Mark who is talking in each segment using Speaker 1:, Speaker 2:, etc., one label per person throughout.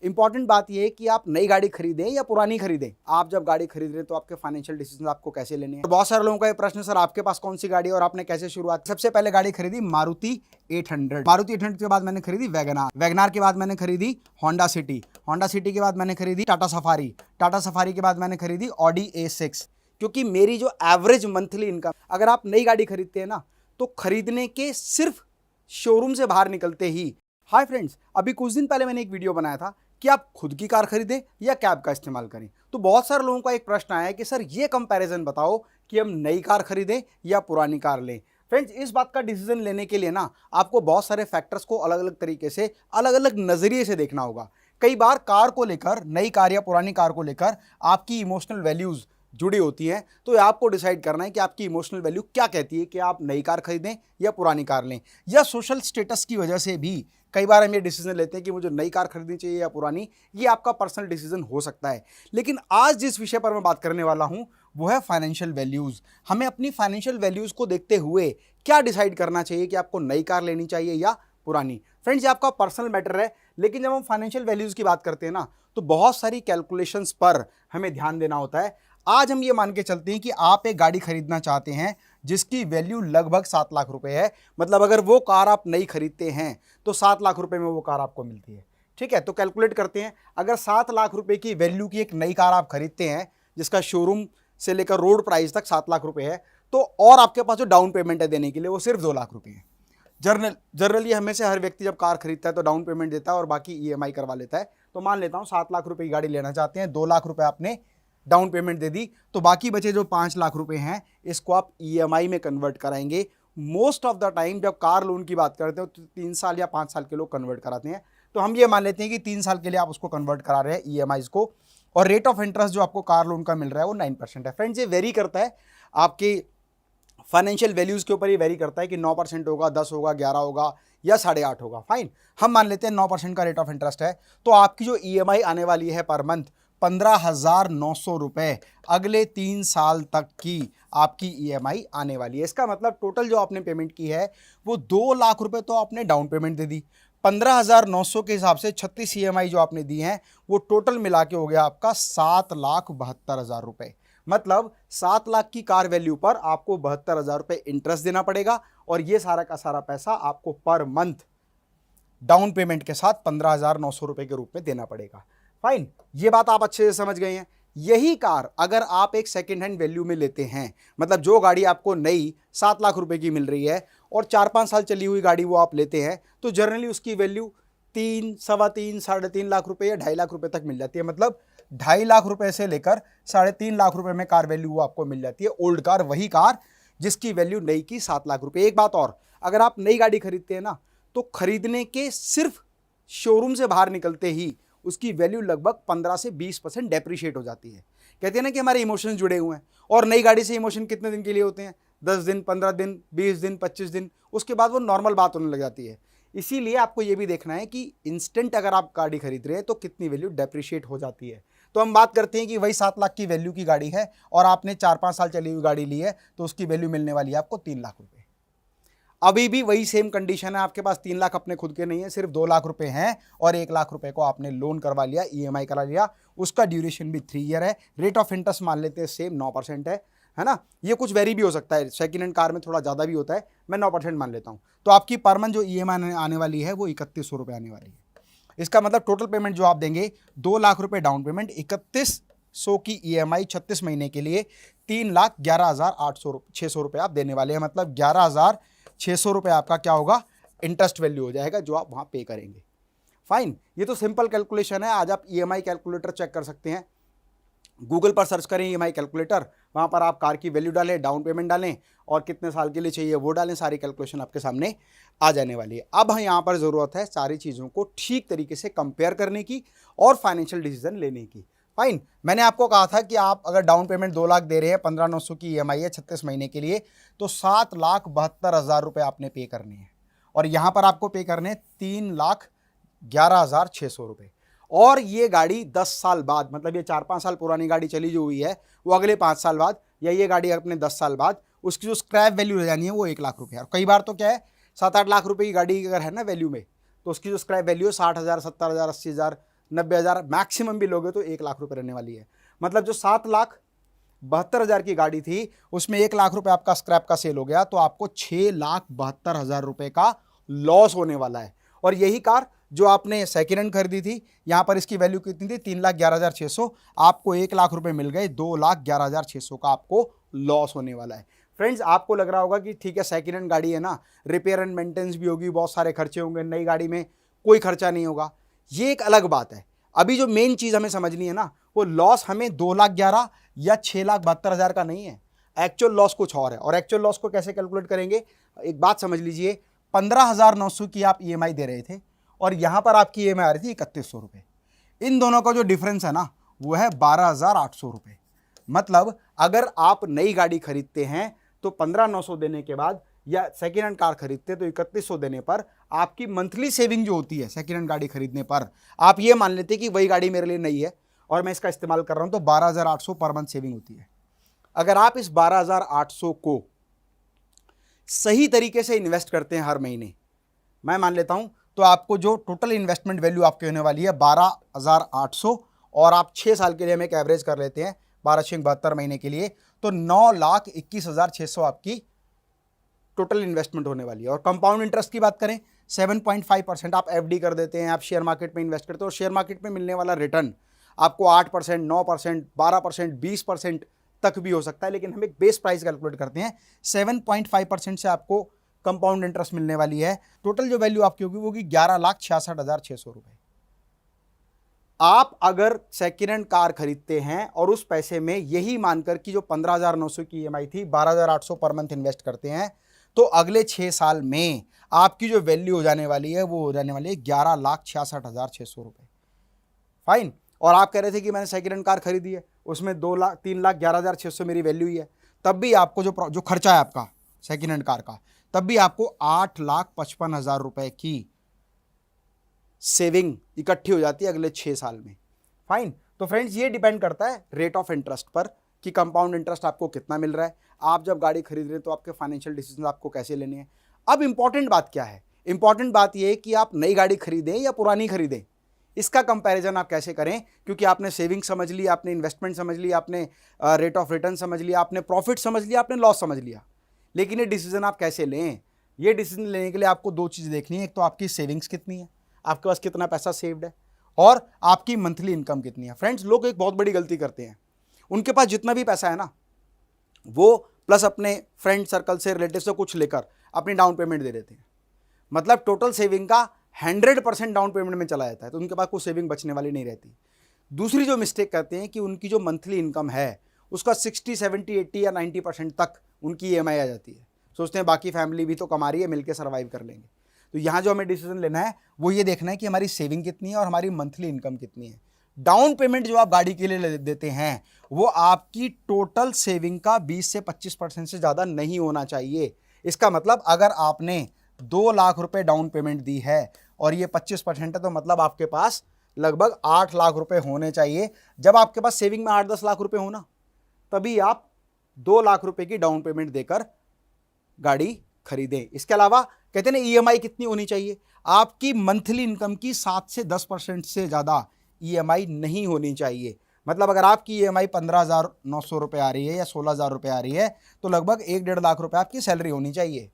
Speaker 1: Important बात यह है कि आप नई गाड़ी खरीदें या पुरानी खरीदें। आप जब गाड़ी खरीद रहे हैं तो आपके फाइनेंशियल डिसीजन आपको कैसे लेने हैं। तो बहुत सारे लोगों का ये प्रश्न, सर आपके पास कौन सी गाड़ी है और आपने कैसे शुरुआत। सबसे पहले गाड़ी खरीदी मारुति 800। मारुति 800 के बाद मैंने खरीदी वैगनार। वैगनार के बाद मैंने खरीदी होंडा सिटी। होंडा सिटी के बाद मैंने खरीदी टाटा सफारी। टाटा सफारी के बाद मैंने खरीदी ऑडी A6। क्योंकि मेरी जो एवरेज मंथली इनकम, अगर आप नई गाड़ी खरीदते हैं ना तो खरीदने के सिर्फ शोरूम से बाहर निकलते ही, हाय फ्रेंड्स, अभी कुछ दिन पहले मैंने एक वीडियो बनाया था कि आप खुद की कार खरीदें या कैब का इस्तेमाल करें। तो बहुत सारे लोगों का एक प्रश्न आया है कि सर ये कंपैरिजन बताओ कि हम नई कार खरीदें या पुरानी कार लें। फ्रेंड्स, इस बात का डिसीजन लेने के लिए ना आपको बहुत सारे फैक्टर्स को अलग अलग तरीके से, अलग अलग नज़रिए से देखना होगा। कई बार कार को लेकर, नई कार या पुरानी कार को लेकर आपकी इमोशनल वैल्यूज़ जुड़ी होती हैं, तो आपको डिसाइड करना है कि आपकी इमोशनल वैल्यू क्या कहती है कि आप नई कार खरीदें या पुरानी कार लें। या सोशल स्टेटस की वजह से भी कई बार हम ये डिसीजन लेते हैं कि मुझे नई कार खरीदनी चाहिए या पुरानी। ये आपका पर्सनल डिसीजन हो सकता है। लेकिन आज जिस विषय पर मैं बात करने वाला हूं वो है फाइनेंशियल वैल्यूज़। हमें अपनी फाइनेंशियल वैल्यूज़ को देखते हुए क्या डिसाइड करना चाहिए कि आपको नई कार लेनी चाहिए या पुरानी। फ्रेंड्स, ये आपका पर्सनल मैटर है, लेकिन जब हम फाइनेंशियल वैल्यूज़ की बात करते हैं ना तो बहुत सारी कैलकुलेशंस पर हमें ध्यान देना होता है। आज हम ये मान के चलते हैं कि आप एक गाड़ी खरीदना चाहते हैं जिसकी वैल्यू लगभग 7 लाख रुपए है। मतलब अगर वो कार आप नई खरीदते हैं तो 7 लाख रुपए में वो कार आपको मिलती है। ठीक है, तो कैलकुलेट करते हैं। अगर 7 लाख रुपए की वैल्यू की एक नई कार आप खरीदते हैं जिसका शोरूम से लेकर रोड प्राइस तक 7 लाख रुपए है, तो और आपके पास जो डाउन पेमेंट है देने के लिए वो सिर्फ 2 लाख रुपए है। जनरली हमें से हर व्यक्ति जब कार खरीदता है तो डाउन पेमेंट देता है और बाकी EMI करवा लेता है। तो मान लेता हूँ 7 लाख रुपए की गाड़ी लेना चाहते हैं, 2 लाख रुपए आपने डाउन पेमेंट दे दी, तो बाकी बचे जो 5 लाख रुपए हैं इसको आप EMI में कन्वर्ट कराएंगे। मोस्ट ऑफ द टाइम जब कार लोन की बात करते हो तो 3 साल या 5 साल के लोग कन्वर्ट कराते हैं। तो हम ये मान लेते हैं कि 3 साल के लिए आप उसको कन्वर्ट करा रहे हैं EMIs को, और रेट ऑफ इंटरेस्ट जो आपको कार लोन का मिल रहा है वो 9% है। फ्रेंड्स, ये वेरी करता है आपके फाइनेंशियल वैल्यूज़ के ऊपर। ये वेरी करता है कि 9% होगा, 10 होगा, 11 होगा या 8.5 होगा। फाइन, हम मान लेते हैं 9% का रेट ऑफ इंटरेस्ट है, तो आपकी जो EMI आने वाली है पर मंथ 15,900 रुपये अगले 3 साल तक की आपकी EMI आने वाली है। इसका मतलब टोटल जो आपने पेमेंट की है वो 2 लाख रुपए तो आपने डाउन पेमेंट दे दी, 15,900 के हिसाब से 36 EMI जो आपने दी हैं वो टोटल मिला के हो गया आपका 7,72,000 रुपये। मतलब 7 लाख की कार वैल्यू पर आपको 72,000 रुपये इंटरेस्ट देना पड़ेगा, और ये सारा का सारा पैसा आपको पर मंथ डाउन पेमेंट के साथ 15,900 रुपये के रूप में देना पड़ेगा। फाइन, ये बात आप अच्छे से समझ गए हैं। यही कार अगर आप एक सेकेंड हैंड वैल्यू में लेते हैं, मतलब जो गाड़ी आपको नई 7 लाख रुपए की मिल रही है और 4-5 साल चली हुई गाड़ी वो आप लेते हैं, तो जनरली उसकी वैल्यू 3, सवा 3, 3.5 लाख रुपए या 2.5 लाख रुपए तक मिल जाती है। मतलब 2.5 लाख रुपए से लेकर 3.5 लाख रुपए में कार वैल्यू वो आपको मिल जाती है। ओल्ड कार, वही कार जिसकी वैल्यू नई की 7 लाख रुपए। एक बात और, अगर आप नई गाड़ी खरीदते हैं ना तो खरीदने के सिर्फ शोरूम से बाहर निकलते ही उसकी वैल्यू लगभग 15 से 20% डेप्रिशिएट हो जाती है। कहते हैं ना कि हमारे इमोशंस जुड़े हुए हैं, और नई गाड़ी से इमोशन कितने दिन के लिए होते हैं? 10 दिन, 15 दिन, 20 दिन, 25 दिन, उसके बाद वो नॉर्मल बात होने लग जाती है। इसीलिए आपको ये भी देखना है कि इंस्टेंट अगर आप गाड़ी खरीद रहे हैं तो कितनी वैल्यू डेप्रिशिएट हो जाती है। तो हम बात करते हैं कि वही 7 लाख की वैल्यू की गाड़ी है और आपने 4-5 साल चली हुई गाड़ी ली है, तो उसकी वैल्यू मिलने वाली है आपको 3 लाख रुपए। अभी भी वही सेम कंडीशन है, आपके पास 3 लाख अपने खुद के नहीं है, सिर्फ 2 लाख रुपए हैं, और 1 लाख रुपए को आपने लोन करवा लिया, EMI करा लिया। उसका ड्यूरेशन भी 3 ईयर है। रेट ऑफ इंटरेस्ट मान लेते हैं सेम 9% है ना। ये कुछ वेरी भी हो सकता है, सेकेंड हैंड कार में थोड़ा ज़्यादा भी होता है, मैं 9% मान लेता हूँ। तो आपकी पर मंथ जो EMI आने वाली है वो 3100 रुपये आने वाली है। इसका मतलब टोटल पेमेंट जो आप देंगे 2 लाख रुपये डाउन पेमेंट, 3100 की EMI 36 महीने के लिए 3,11,600 रुपये आप देने वाले हैं। मतलब 11,600 रुपये आपका क्या होगा, इंटरेस्ट वैल्यू हो जाएगा जो आप वहाँ पे करेंगे। फाइन, ये तो सिंपल कैलकुलेशन है। आज आप EMI कैलकुलेटर चेक कर सकते हैं, गूगल पर सर्च करें EMI कैलकुलेटर, वहाँ पर आप कार की वैल्यू डालें, डाउन पेमेंट डालें और कितने साल के लिए चाहिए वो डालें, सारी कैलकुलेशन आपके सामने आ जाने वाली है। अब यहाँ पर ज़रूरत है सारी चीज़ों को ठीक तरीके से कंपेयर करने की और फाइनेंशियल डिसीजन लेने की। फाइन, मैंने आपको कहा था कि आप अगर डाउन पेमेंट 2 लाख दे रहे हैं, 15,900 की EMI है 36 महीने के लिए, तो 7,72,000 रुपये आपने पे करने हैं, और यहाँ पर आपको पे करने 3,11,600 रुपये। और ये गाड़ी 10 साल बाद, मतलब ये 4-5 साल पुरानी गाड़ी चली जो हुई है वो अगले 5 साल बाद, या ये गाड़ी अपने 10 साल बाद उसकी जो स्क्रैप वैल्यू रह जानी है वो 1 लाख रुपये। और कई बार तो क्या है, 7-8 लाख रुपए की गाड़ी अगर है ना वैल्यू में, तो उसकी जो स्क्रैप वैल्यू है 60,000, 70,000, 80,000, 90,000 मैक्सिमम भी लोगे तो 1 लाख रुपए रहने वाली है। मतलब जो 7,72,000 की गाड़ी थी उसमें 1 लाख रुपए आपका स्क्रैप का सेल हो गया, तो आपको 6,72,000 रुपए का लॉस होने वाला है। और यही कार जो आपने सेकेंड हैंड खरीदी थी, यहां पर इसकी वैल्यू कितनी थी 3,11,600, आपको 1 लाख रुपए मिल गए, 2,11,600 का आपको लॉस होने वाला है। फ्रेंड्स, आपको लग रहा होगा कि ठीक है सेकेंड हैंड गाड़ी है ना, रिपेयर एंड मेंटेनेंस भी होगी, बहुत सारे खर्चे होंगे, नई गाड़ी में कोई खर्चा नहीं होगा, ये एक अलग बात है। अभी जो मेन चीज हमें समझनी है ना, वो लॉस हमें 2,11,000 या 6,72,000 का नहीं है, एक्चुअल लॉस कुछ और है। और एक्चुअल लॉस को कैसे कैलकुलेट करेंगे, एक बात समझ लीजिए, 15,900 की आप ईएमआई दे रहे थे और यहां पर आपकी ईएमआई आ रही थी 3,100 रुपये। इन दोनों का जो डिफरेंस है ना, वो है 12,800 रुपये। मतलब अगर आप नई गाड़ी खरीदते हैं तो 15,900 देने के बाद, या सेकेंड हैंड कार खरीदते तो 3,100 देने पर आपकी मंथली सेविंग जो होती है सेकेंड हैंड गाड़ी खरीदने पर, आप ये मान लेते कि वही गाड़ी मेरे लिए नई है और मैं इसका इस्तेमाल कर रहा हूं, तो 12,800 पर मंथ सेविंग होती है। अगर आप इस 12,800 को सही तरीके से इन्वेस्ट करते हैं हर महीने, मैं मान लेता हूं, तो आपको जो टोटल इन्वेस्टमेंट वैल्यू आपकी होने वाली है 12,800, और आप 6 साल के लिए हम एक एवरेज कर लेते हैं, 12/6 महीने के लिए, तो 9,21,600 आपकी टोटल इन्वेस्टमेंट होने वाली है। और कंपाउंड इंटरेस्ट की बात करें 7.5% आप एफडी कर देते हैं, आप शेयर मार्केट में इन्वेस्ट करते हो, और शेयर मार्केट में मिलने वाला रिटर्न आपको 8%, 9%, 12%, 20% तक भी हो सकता है, लेकिन हम एक बेस प्राइस कैलकुलेट करते हैं, 7.5% से आपको कंपाउंड इंटरेस्ट मिलने वाली है। टोटल जो वैल्यू आपकी होगी वो होगी 11,66,600 रुपए। आप अगर सेकेंड हैंड कार खरीदते हैं और उस पैसे में यही मानकर कि जो 15,900 की ईएमआई थी 12,800 पर मंथ इन्वेस्ट करते हैं, तो अगले 6 साल में आपकी जो वैल्यू हो जाने वाली है वो हो जाने वाली है 11,66,600 रुपए। फाइन। और आप कह रहे थे कि मैंने सेकेंड हैंड कार खरीदी है, उसमें 3,11,600 मेरी वैल्यू ही है, तब भी आपको जो खर्चा है आपका सेकेंड हैंड कार का, तब भी आपको 8,55,000 रुपए की सेविंग इकट्ठी हो जाती है अगले 6 साल में। फाइन। तो फ्रेंड्स, ये डिपेंड करता है रेट ऑफ इंटरेस्ट पर कि कंपाउंड इंटरेस्ट आपको कितना मिल रहा है। आप जब गाड़ी खरीद रहे हैं तो आपके फाइनेंशियल डिसीजन आपको कैसे लेने हैं। अब इंपॉर्टेंट बात क्या है, इंपॉर्टेंट बात यह है कि आप नई गाड़ी खरीदें या पुरानी खरीदें, इसका कंपैरिजन आप कैसे करें, क्योंकि आपने सेविंग समझ ली, आपने इन्वेस्टमेंट समझ ली, आपने रेट ऑफ रिटर्न समझ लिया, आपने प्रॉफिट समझ लिया, आपने लॉस समझ लिया, लेकिन ये डिसीजन आप कैसे लें, ये डिसीजन लेने के लिए आपको 2 चीज़ देखनी है। एक तो आपकी सेविंग्स कितनी है, आपके पास कितना पैसा सेव्ड है, और आपकी मंथली इनकम कितनी है। फ्रेंड्स, लोग एक बहुत बड़ी गलती करते हैं, उनके पास जितना भी पैसा है ना, वो प्लस अपने फ्रेंड सर्कल से, रिलेटिव से कुछ लेकर अपनी डाउन पेमेंट दे देते हैं। मतलब टोटल सेविंग का 100% डाउन पेमेंट में चला जाता है, तो उनके पास कोई सेविंग बचने वाली नहीं रहती। दूसरी जो मिस्टेक करते हैं कि उनकी जो मंथली इनकम है उसका 60, 70, 80 या 90% तक उनकी ईएमआई आ जाती है। सोचते हैं बाकी फैमिली भी तो कमा रही है, मिलकर सर्वाइव कर लेंगे। तो यहाँ जो हमें डिसीजन लेना है वो ये देखना है कि हमारी सेविंग कितनी है और हमारी मंथली इनकम कितनी है। डाउन पेमेंट जो आप गाड़ी के लिए देते हैं वो आपकी टोटल सेविंग का 20 से 25% से ज़्यादा नहीं होना चाहिए। इसका मतलब अगर आपने 2 लाख रुपए डाउन पेमेंट दी है और ये 25% है, तो मतलब आपके पास लगभग 8 लाख रुपए होने चाहिए। जब आपके पास सेविंग में 8-10 लाख रुपए हो ना, तभी आप 2 लाख रुपए की डाउन पेमेंट देकर गाड़ी खरीदें। इसके अलावा कहते हैं ना, ईएमआई कितनी होनी चाहिए, आपकी मंथली इनकम की 7 से 10% से ज़्यादा ईएमआई नहीं होनी चाहिए। मतलब अगर आपकी ईएमआई 15,900 रुपये आ रही है या 16,000 रुपये आ रही है, तो लगभग 1-1.5 लाख रुपए आपकी सैलरी होनी चाहिए।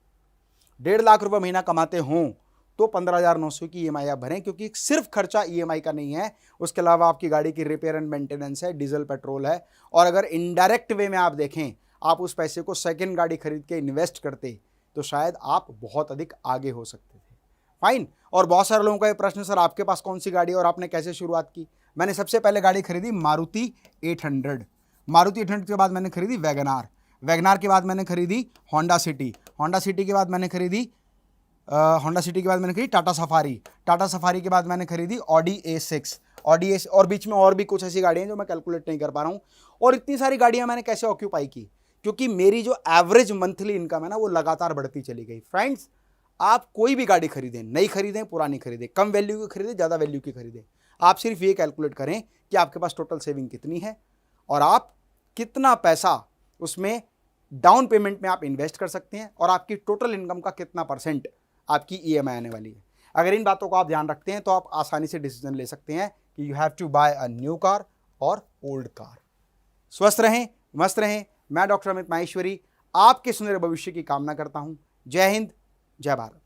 Speaker 1: 1.5 लाख रुपए महीना कमाते हों तो 15,900 की ईएमआई आप भरें, क्योंकि सिर्फ खर्चा ईएमआई का नहीं है, उसके अलावा आपकी गाड़ी की रिपेयर एंड मेंटेनेंस है, डीजल पेट्रोल है। और अगर इनडायरेक्ट वे में आप देखें, आप उस पैसे को सेकंड गाड़ी खरीद के इन्वेस्ट करते तो शायद आप बहुत अधिक आगे हो सकते थे। फाइन। और बहुत सारे लोगों का ये प्रश्न, सर आपके पास कौन सी गाड़ी है और आपने कैसे शुरुआत की। मैंने सबसे पहले गाड़ी खरीदी मारुति 800। मारुति 800 के बाद मैंने खरीदी वैगनार। वैगनार के बाद मैंने खरीदी होंडा सिटी। होंडा सिटी के बाद मैंने खरीदी टाटा सफारी। टाटा सफारी के बाद मैंने खरीदी ऑडी A6। ऑडी A6, और बीच में और भी कुछ ऐसी गाड़ियाँ जो मैं कैलकुलेट नहीं कर पा रहा हूँ। और इतनी सारी गाड़ियाँ मैंने कैसे ऑक्यूपाई की, क्योंकि मेरी जो एवरेज मंथली इनकम है ना, वो लगातार बढ़ती चली गई। फ्रेंड्स, आप कोई भी गाड़ी खरीदें, नई खरीदें, पुरानी खरीदें, कम वैल्यू की खरीदें, ज़्यादा वैल्यू की खरीदें, आप सिर्फ ये कैलकुलेट करें कि आपके पास टोटल सेविंग कितनी है और आप कितना पैसा उसमें डाउन पेमेंट में आप इन्वेस्ट कर सकते हैं, और आपकी टोटल इनकम का कितना % आपकी ईएमआई आने वाली है। अगर इन बातों को आप ध्यान रखते हैं तो आप आसानी से डिसीजन ले सकते हैं कि you have to buy a new car और ओल्ड कार। स्वस्थ रहें, मस्त रहें। मैं डॉक्टर अमित माहेश्वरी आपके सुनहरे भविष्य की कामना करता हूं। जय हिंद, जय भारत।